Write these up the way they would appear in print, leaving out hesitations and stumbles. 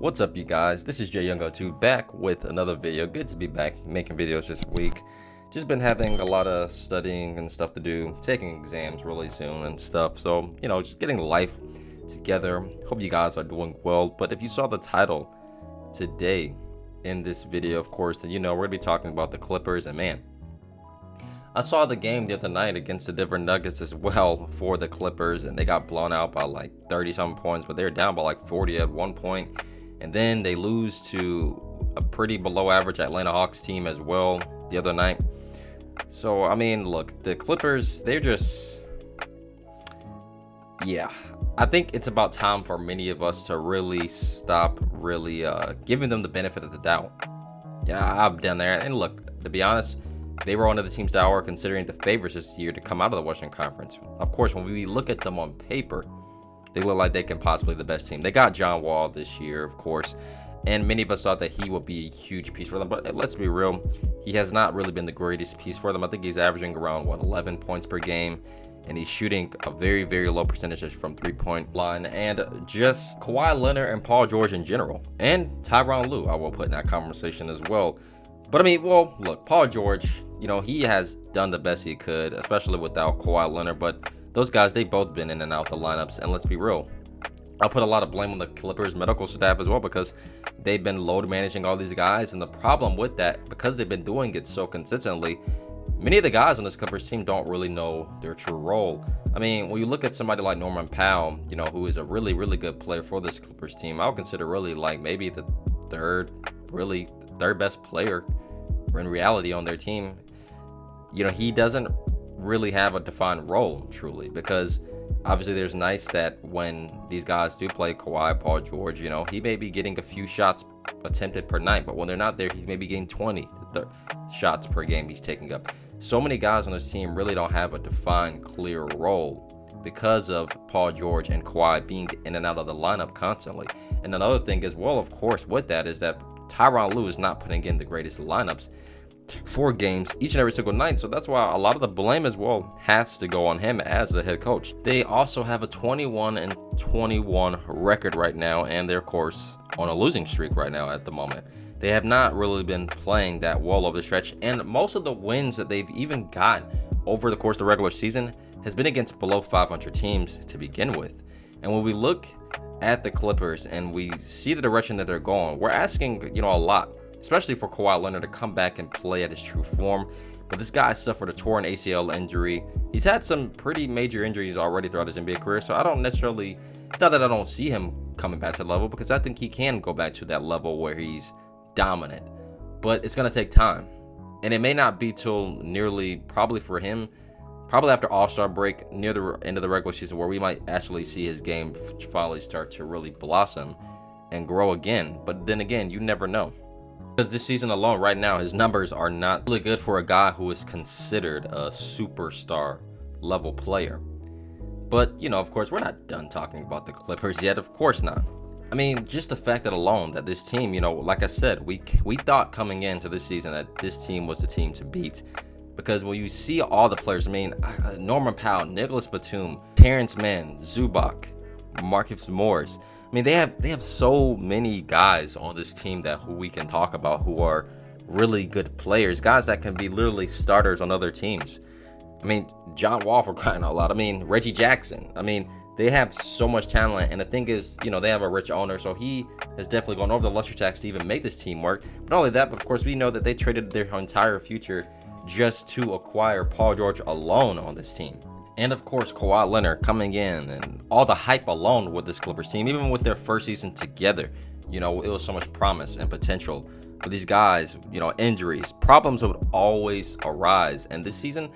What's up, you guys? This is Jay Youngo2 back with another video. Good to be back making videos this week. Just been having a lot of studying and stuff to do, taking exams really soon and stuff. So, just getting life together. Hope you guys are doing well. But if you saw the title today in this video, of course, then we're going to be talking about the Clippers. And man, I saw the game the other night against the Denver Nuggets as well for the Clippers, and they got blown out by like 30-something points, but they're down by like 40 at one point. And then they lose to a pretty below average Atlanta Hawks team as well the other night. So, I mean, look, the Clippers, they're just, I think it's about time for many of us to really stop giving them the benefit of the doubt. I've done that. And look, to be honest, they were one of the teams that were considering the favorites this year to come out of the Western Conference. Of course, when we look at them on paper, they look like they can possibly be the best team. They got John Wall this year, of course, and many of us thought that he would be a huge piece for them. But let's be real, he has not really been the greatest piece for them. I think he's averaging around 11 points per game, and he's shooting a very, very low percentage from three-point line. And just Kawhi Leonard and Paul George in general, and Tyronn Lue, I will put in that conversation as well. But I mean, well, look, Paul George, he has done the best he could, especially without Kawhi Leonard. But those guys, they've both been in and out the lineups. And let's be real, I'll put a lot of blame on the Clippers medical staff as well, because they've been load managing all these guys. And the problem with that, because they've been doing it so consistently, many of the guys on this Clippers team don't really know their true role. I mean, when you look at somebody like Norman Powell, who is a really, really good player for this Clippers team, I would consider really like maybe the third best player in reality on their team. He doesn't really have a defined role truly, because obviously there's nights that when these guys do play, Kawhi, Paul George, he may be getting a few shots attempted per night, but when they're not there, he's maybe getting 20 shots per game he's taking up. So many guys on this team really don't have a defined, clear role because of Paul George and Kawhi being in and out of the lineup constantly. And another thing as well, of course, with that is that Tyronn Lue is not putting in the greatest lineups for games each and every single night. So that's why a lot of the blame as well has to go on him as the head coach. They also have a 21-21 record right now, and they're of course on a losing streak right now at the moment. They have not really been playing that well over the stretch, and most of the wins that they've even gotten over the course of the regular season has been against below 500 teams to begin with. And when we look at the Clippers and we see the direction that they're going, we're asking a lot, especially for Kawhi Leonard to come back and play at his true form. But this guy suffered a torn ACL injury. He's had some pretty major injuries already throughout his NBA career, so it's not that I don't see him coming back to the level, because I think he can go back to that level where he's dominant. But it's going to take time. And it may not be till probably after All-Star break, near the end of the regular season, where we might actually see his game finally start to really blossom and grow again. But then again, you never know. Because this season alone, right now, his numbers are not really good for a guy who is considered a superstar level player. But, of course, we're not done talking about the Clippers yet. Of course not. I mean, just the fact that alone that this team, like I said, we thought coming into this season that this team was the team to beat. Because when you see all the players, I mean, Norman Powell, Nicholas Batum, Terrence Mann, Zubac, Marcus Morris, I mean, they have so many guys on this team who we can talk about who are really good players, guys that can be literally starters on other teams. I mean, John Wall, for crying out loud. I mean, Reggie Jackson. I mean, they have so much talent, and the thing is, they have a rich owner, so he has definitely gone over the luxury tax to even make this team work. But not only that, but of course, we know that they traded their entire future just to acquire Paul George alone on this team. And of course, Kawhi Leonard coming in and all the hype alone with this Clippers team, even with their first season together, it was so much promise and potential. But these guys, injuries, problems would always arise. And this season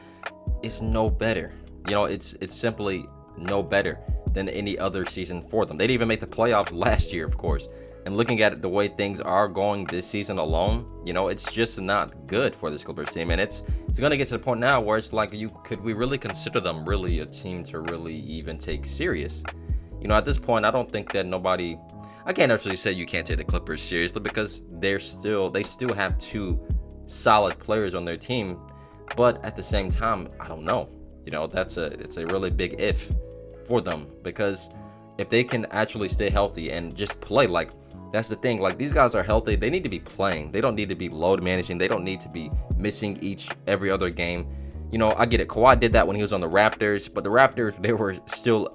is no better. It's simply no better than any other season for them. They didn't even make the playoffs last year, of course. And looking at the way things are going this season alone, it's just not good for this Clippers team. And it's going to get to the point now where it's like, could we really consider them really a team to really even take serious? At this point, I don't think that I can't actually say you can't take the Clippers seriously, because they still have two solid players on their team. But at the same time, I don't know. It's a really big if for them, because if they can actually stay healthy and just play like That's the thing. Like, these guys are healthy. They need to be playing. They don't need to be load managing. They don't need to be missing every other game. You know, I get it. Kawhi did that when he was on the Raptors, but the Raptors,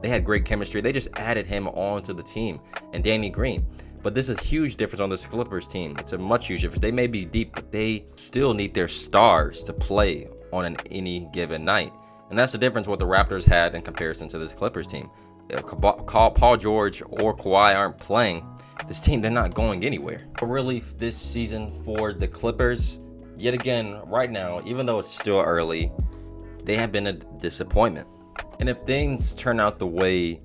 they had great chemistry. They just added him onto the team, and Danny Green. But this is a huge difference on this Clippers team. It's a much huge difference. They may be deep, but they still need their stars to play on any given night. And that's the difference what the Raptors had in comparison to this Clippers team. If Paul George or Kawhi aren't playing, this team, they're not going anywhere. Really, this season for the Clippers, yet again, right now, even though it's still early, they have been a disappointment. And if things turn out the way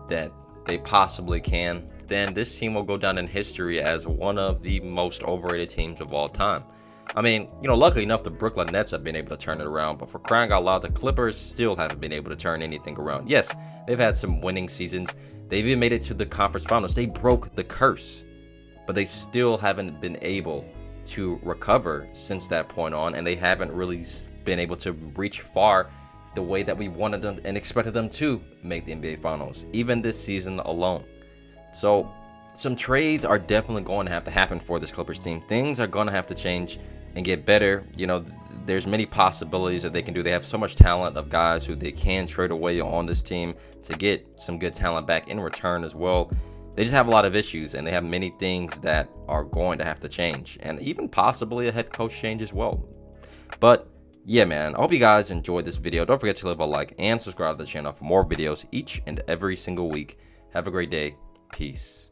that they possibly can, then this team will go down in history as one of the most overrated teams of all time. I mean, you know, luckily enough, the Brooklyn Nets have been able to turn it around, but for crying out loud, the Clippers still haven't been able to turn anything around. Yes, they've had some winning seasons. They've even made it to the conference finals. They broke the curse, but they still haven't been able to recover since that point on, and they haven't really been able to reach far the way that we wanted them and expected them to make the NBA Finals, even this season alone. So some trades are definitely going to have to happen for this Clippers team. Things are going to have to change and get better. You know, there's many possibilities that they can do. They have so much talent of guys who they can trade away on this team to get some good talent back in return as well. They just have a lot of issues, and they have many things that are going to have to change, and even possibly a head coach change as well. But yeah, man, I hope you guys enjoyed this video. Don't forget to leave a like and subscribe to the channel for more videos each and every single week. Have a great day. Peace.